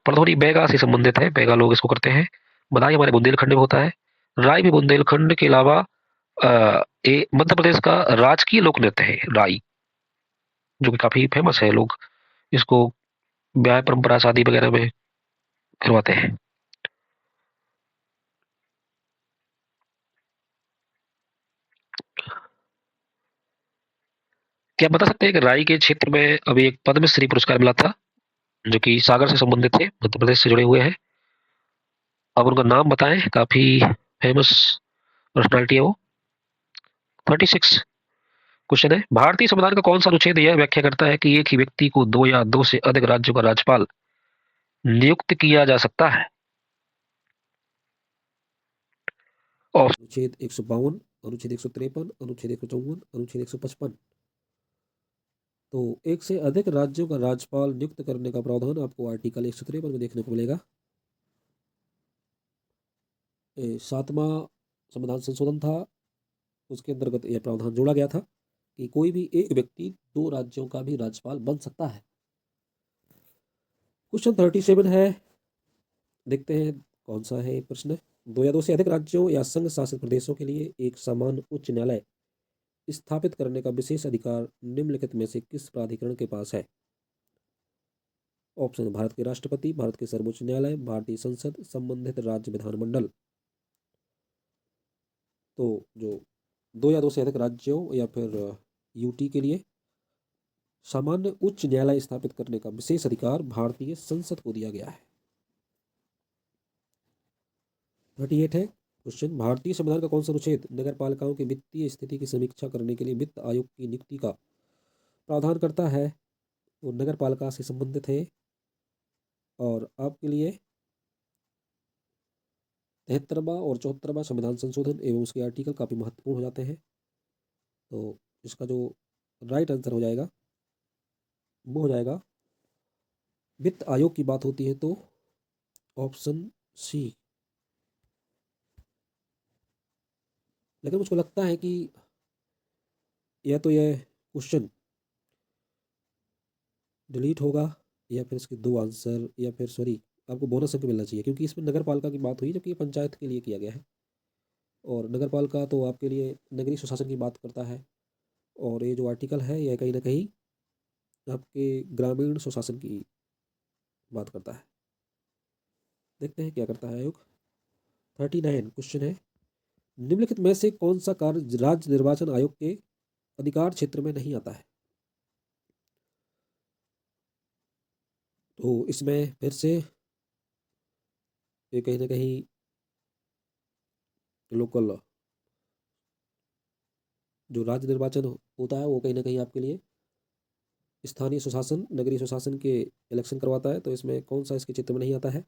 परधोनी बैगा से संबंधित है, बैगा लोग इसको करते हैं। बदायूं हमारे बुंदेलखंड में होता है। राई भी बुंदेलखंड के अलावा ये मध्य प्रदेश का राजकीय लोक नृत्य है राई, जो कि काफी फेमस है। लोग इसको ब्याह परंपरा शादी वगैरह में करवाते हैं। क्या आप बता सकते हैं कि राई के क्षेत्र में अभी एक पद्मश्री पुरस्कार मिला था, जो कि सागर से संबंधित थे, मध्य प्रदेश से जुड़े हुए हैं। आप उनका नाम बताएं, काफी फेमस पर्सनालिटी है वो। 36 क्वेश्चन है, भारतीय संविधान का कौन सा अनुच्छेद यह व्याख्या करता है कि एक ही व्यक्ति को दो या दो से अधिक राज्यों का राज्यपाल नियुक्त किया जा सकता है? ऑप्शन अनुच्छेद 152, अनुच्छेद 153, अनुच्छेद 154, अनुच्छेद 155। तो एक से अधिक राज्यों का राज्यपाल नियुक्त करने का प्रावधान आपको आर्टिकल 153 में देखने को मिलेगा। 7वां संविधान संशोधन था, उसके अंतर्गत यह प्रावधान जोड़ा गया था कि कोई भी एक व्यक्ति दो राज्यों का भी राज्यपाल बन सकता है। क्वेश्चन 37 है, देखते हैं कौन सा है प्रश्न। दो या दो से अधिक राज्यों या संघ शासित प्रदेशों के लिए एक समान उच्च न्यायालय स्थापित करने का विशेष अधिकार निम्नलिखित में से किस प्राधिकरण के पास है? ऑप्शन: भारत के राष्ट्रपति, भारत के सर्वोच्च न्यायालय, भारतीय संसद, संबंधित राज्य विधानमंडल। तो जो दो या दो से अधिक राज्यों या फिर यूटी के लिए सामान्य उच्च न्यायालय स्थापित करने का विशेष अधिकार भारतीय संसद को दिया गया है। 38 है क्वेश्चन, भारतीय संविधान का कौन सा अनुच्छेद नगर पालिकाओं की वित्तीय स्थिति की समीक्षा करने के लिए वित्त आयोग की नियुक्ति का प्रावधान करता है? वो नगर पालिका से संबंधित है और आपके लिए 73वां और 74वां संविधान संशोधन एवं उसके आर्टिकल काफ़ी महत्वपूर्ण हो जाते हैं। तो इसका जो राइट आंसर हो जाएगा वो हो जाएगा, वित्त आयोग की बात होती है तो ऑप्शन सी। लेकिन मुझको लगता है कि या तो यह क्वेश्चन डिलीट होगा या फिर इसके दो आंसर, या फिर सॉरी आपको बोनस अंक मिलना चाहिए, क्योंकि इसमें नगर पालिका की बात हुई जबकि ये पंचायत के लिए किया गया है। और नगर पालिका तो आपके लिए नगरीय सुशासन की बात करता है, और ये जो आर्टिकल है यह कहीं ना कहीं आपके ग्रामीण सुशासन की बात करता है। देखते हैं क्या करता है आयोग। 39 क्वेश्चन है, निम्नलिखित में से कौन सा कार्य राज्य निर्वाचन आयोग के अधिकार क्षेत्र में नहीं आता है? तो इसमें फिर से ये कहीं ना कहीं लोकल जो राज्य निर्वाचन होता है वो कहीं ना कहीं आपके लिए स्थानीय सुशासन, नगरीय सुशासन के इलेक्शन करवाता है। तो इसमें कौन सा इसके क्षेत्र में नहीं आता है?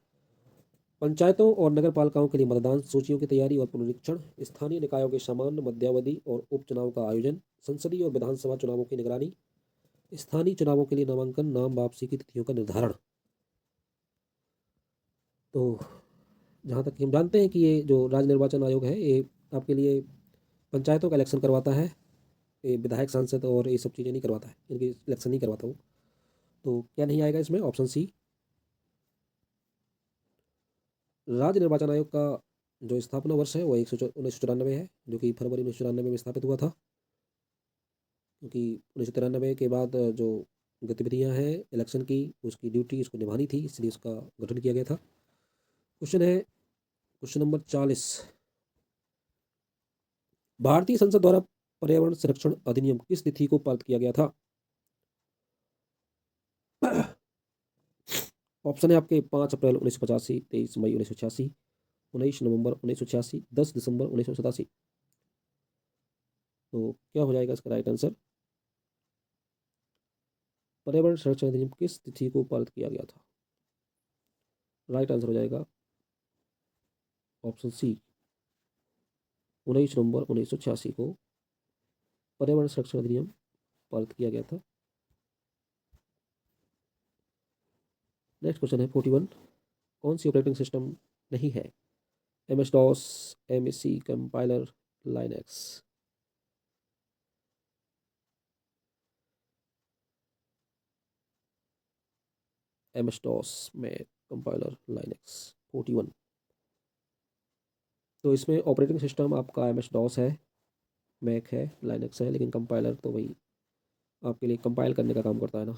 पंचायतों और नगर पालिकाओं के लिए मतदान सूचियों की तैयारी और पुनरीक्षण, स्थानीय निकायों के सामान्य मध्यावधि और उपचुनाव का आयोजन, संसदीय और विधानसभा चुनावों की निगरानी, स्थानीय चुनावों के लिए नामांकन, नाम वापसी की तिथियों का निर्धारण। तो जहाँ तक हम जानते हैं कि ये जो राज्य निर्वाचन आयोग है ये आपके लिए पंचायतों का इलेक्शन करवाता है, ये विधायक सांसद और ये सब चीज़ें नहीं करवाता है, इनकी इलेक्शन नहीं करवाता वो। तो क्या नहीं आएगा इसमें? Option C. राज्य निर्वाचन आयोग का जो स्थापना वर्ष है वो 1994 है, जो कि फरवरी 1994 में स्थापित हुआ था। क्योंकि 1993 के बाद जो गतिविधियां हैं इलेक्शन की, उसकी ड्यूटी इसको निभानी थी, इसलिए उसका गठन किया गया था। क्वेश्चन है क्वेश्चन नंबर 40, भारतीय संसद द्वारा पर्यावरण संरक्षण अधिनियम किस तिथि को पारित किया गया था? ऑप्शन है आपके 5 अप्रैल 1985, 23 मई 1986, 19 नवंबर 1986, 10 दिसंबर 1987। तो क्या हो जाएगा इसका राइट आंसर? पर्यावरण संरक्षण अधिनियम किस तिथि को पारित किया गया था? राइट आंसर हो जाएगा ऑप्शन सी, 19 नवंबर 1986 को पर्यावरण संरक्षण अधिनियम पारित किया गया था। नेक्स्ट क्वेश्चन है 41, कौन सी ऑपरेटिंग सिस्टम नहीं है? MS DOS, MSC compiler, Linux. MS DOS में कंपाइलर लाइनक्स 41। तो इसमें ऑपरेटिंग सिस्टम आपका MS DOS है, मैक है, लाइनक्स है, लेकिन कंपाइलर तो वही आपके लिए कंपाइल करने का काम करता है ना।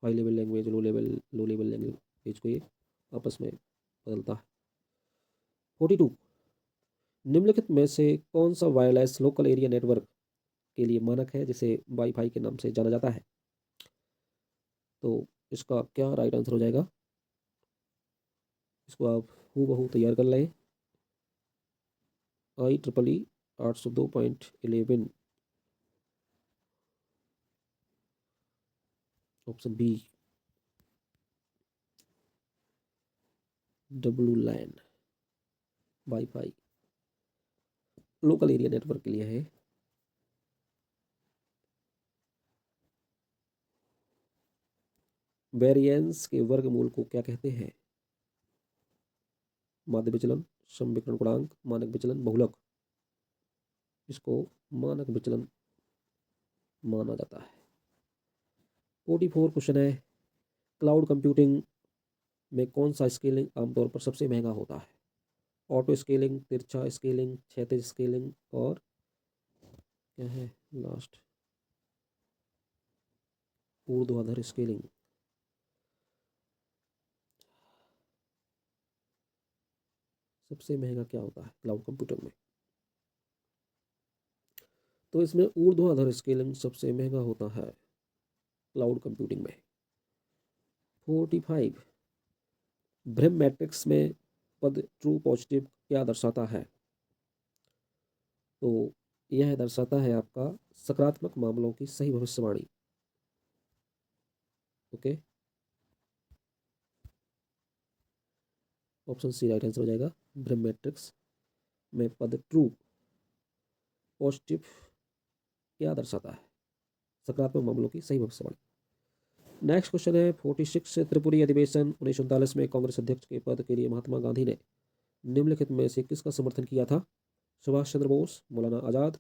High level language, low level language को ये आपस में बदलता है। 42, निम्नलिखित में से कौन सा वायरलेस लोकल एरिया नेटवर्क के लिए मानक है जिसे वाईफाई के नाम से जाना जाता है? तो इसका क्या राइट आंसर हो जाएगा? इसको आप हूबहू तैयार कर लें। IEEE 802.11, option B, WLAN WiFi local area network के लिए है। वेरिएंस के वर्गमूल को क्या कहते हैं? माध्य विचलन, सम विकर्ण गुणांक, मानक विचलन, बहुलक। इसको मानक विचलन माना जाता है। 44 क्वेश्चन है, क्लाउड कंप्यूटिंग में कौन सा स्केलिंग आमतौर पर सबसे महंगा होता है? ऑटो स्केलिंग, तिरछा स्केलिंग, क्षैतिज स्केलिंग, और क्या है लास्ट, ऊर्ध्वाधर स्केलिंग। सबसे महंगा क्या होता है क्लाउड कंप्यूटिंग में? तो इसमें ऊर्ध्वाधर स्केलिंग सबसे महंगा होता है क्लाउड कंप्यूटिंग में। 45, ब्रह्म मैट्रिक्स में पद ट्रू पॉजिटिव क्या दर्शाता है? तो यह दर्शाता है आपका सकारात्मक मामलों की सही भविष्यवाणी। Okay, option C right answer हो जाएगा। ब्रह्म मैट्रिक्स में पद ट्रू पॉजिटिव क्या दर्शाता है? सकारात्मक मामलों की सही भविष्यवाणी। नेक्स्ट क्वेश्चन है 46, त्रिपुरी अधिवेशन 1939 में कांग्रेस अध्यक्ष के पद के लिए महात्मा गांधी ने निम्नलिखित में से किसका समर्थन किया था? सुभाष चंद्र बोस, मौलाना आजाद,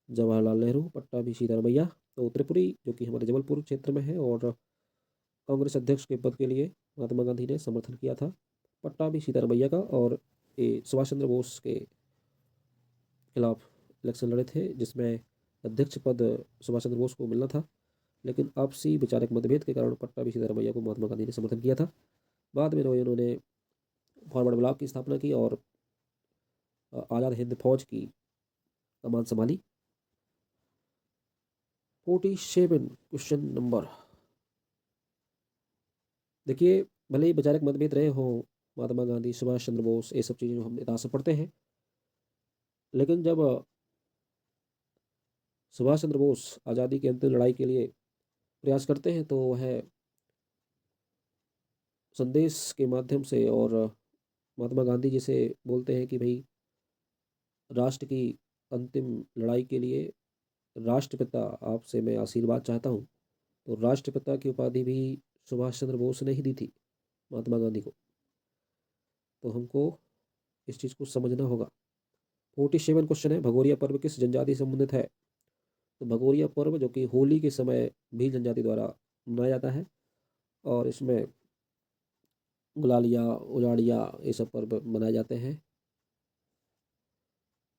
जवाहरलाल नेहरू, पट्टाभी सीतारमैया। तो त्रिपुरी जो कि हमारे जबलपुर क्षेत्र में है और कांग्रेस अध्यक्ष के पद के लिए महात्मा गांधी ने समर्थन किया था पट्टाभी सीतारमैया का, और ये सुभाष चंद्र बोस के खिलाफ इलेक्शन लड़े थे जिसमें अध्यक्ष पद सुभाष चंद्र बोस को मिलना था, लेकिन आपसी विचारक मतभेद के कारण पट्टाभी सीतारमैया को महात्मा गांधी ने समर्थन किया था। बाद में उन्होंने फॉरवर्ड ब्लॉक की स्थापना की और आज़ाद हिंद फौज की कमान संभाली। 47 क्वेश्चन नंबर, देखिए भले ही विचारक मतभेद रहे हों, महात्मा गांधी, सुभाष चंद्र बोस, ये सब चीज़ें हम इतिहास से पढ़ते हैं, लेकिन जब सुभाष चंद्र बोस आज़ादी की अंतिम लड़ाई के लिए प्रयास करते हैं तो वह संदेश के माध्यम से, और महात्मा गांधी जिसे बोलते हैं कि भाई राष्ट्र की अंतिम लड़ाई के लिए राष्ट्रपिता आपसे मैं आशीर्वाद चाहता हूँ, तो राष्ट्रपिता की उपाधि भी सुभाष चंद्र बोस ने ही दी थी महात्मा गांधी को। तो हमको इस चीज़ को समझना होगा। 47 क्वेश्चन है, भगोरिया पर्व किस जनजाति से संबंधित है? तो भगोरिया पर्व जो कि होली के समय भील जनजाति द्वारा मनाया जाता है, और इसमें गुलालिया, उजाड़िया, ये सब पर्व मनाए जाते हैं।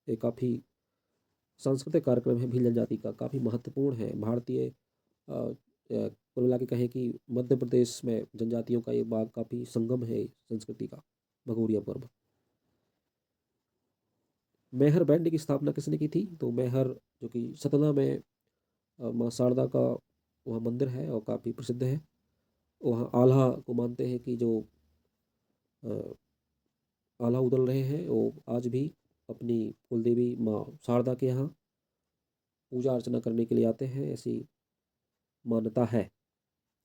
ये काफ़ी सांस्कृतिक कार्यक्रम है भील जनजाति का, काफ़ी महत्वपूर्ण है भारतीय कुल मिला के कहें कि मध्य प्रदेश में जनजातियों का ये बाग काफ़ी संगम है संस्कृति का, भगोरिया पर्व। मैहर बैंड की स्थापना किसने की थी? तो मैहर जो कि सतना में माँ शारदा का वहाँ मंदिर है और काफ़ी प्रसिद्ध है। वहाँ आल्हा को मानते हैं कि जो अ, आल्हा उदल रहे हैं वो आज भी अपनी कुलदेवी माँ शारदा के यहाँ पूजा अर्चना करने के लिए आते हैं, ऐसी मान्यता है।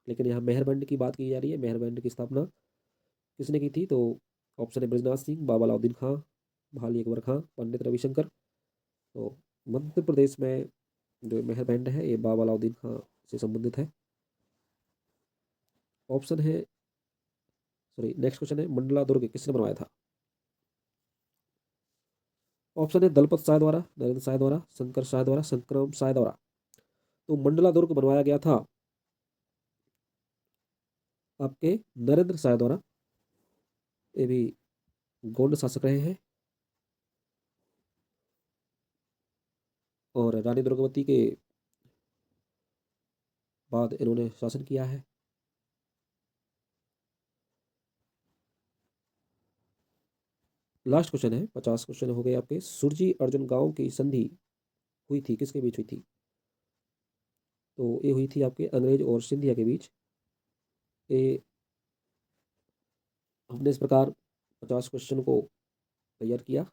लेकिन यहाँ मेहर बैंड की बात की जा रही है, मेहर बैंड की स्थापना किसने की थी? तो ऑप्शन है ब्रजनाथ सिंह, बाबा अलाउद्दीन खां, भाली अकबर खां, पंडित रविशंकर। तो मध्य प्रदेश में जो मेहर बैंड है ये बाबा अलाउद्दीन खां से संबंधित है। ऑप्शन है, सॉरी नेक्स्ट क्वेश्चन है, मंडला दुर्ग किसने बनवाया था? ऑप्शन है दलपत साय द्वारा, नरेंद्र साय द्वारा, शंकर साय द्वारा, संक्रम साय द्वारा। तो मंडला दुर्ग बनवाया गया था आपके नरेंद्र साय द्वारा। ये भी गोंड शासक रहे हैं और रानी दुर्गावती के बाद इन्होंने शासन किया है। लास्ट क्वेश्चन है, 50 क्वेश्चन हो गए आपके। सुरजी अर्जुन गांव की संधि हुई थी, किसके बीच हुई थी? तो ये हुई थी आपके अंग्रेज और सिंधिया के बीच। ये हमने इस प्रकार 50 क्वेश्चन को तैयार किया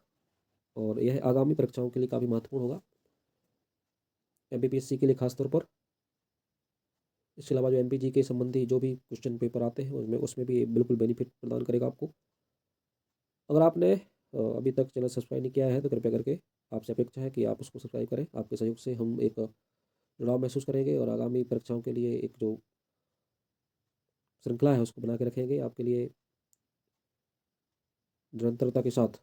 और यह आगामी परीक्षाओं के लिए काफ़ी महत्वपूर्ण होगा, एमपीपीएससी के लिए खासतौर पर। इसके अलावा जो एमपीजी के संबंधी जो भी क्वेश्चन पेपर आते हैं उसमें भी बिल्कुल बेनिफिट प्रदान करेगा आपको। अगर आपने अभी तक चैनल सब्सक्राइब नहीं किया है तो कृपया करके आपसे अपेक्षा है कि आप उसको सब्सक्राइब करें। आपके सहयोग से हम एक जुड़ाव महसूस करेंगे और आगामी परीक्षाओं के लिए एक जो श्रृंखला है उसको बना के रखेंगे आपके लिए निरंतरता के साथ।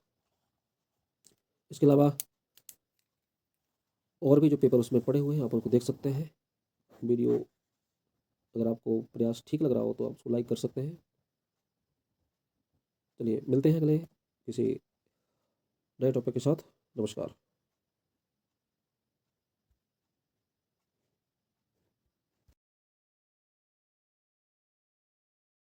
इसके अलावा और भी जो पेपर उसमें पड़े हुए हैं आप उनको देख सकते हैं। वीडियो अगर आपको प्रयास ठीक लग रहा हो तो आप उसको लाइक कर सकते हैं। चलिए मिलते हैं अगले किसी नए टॉपिक के साथ। नमस्कार।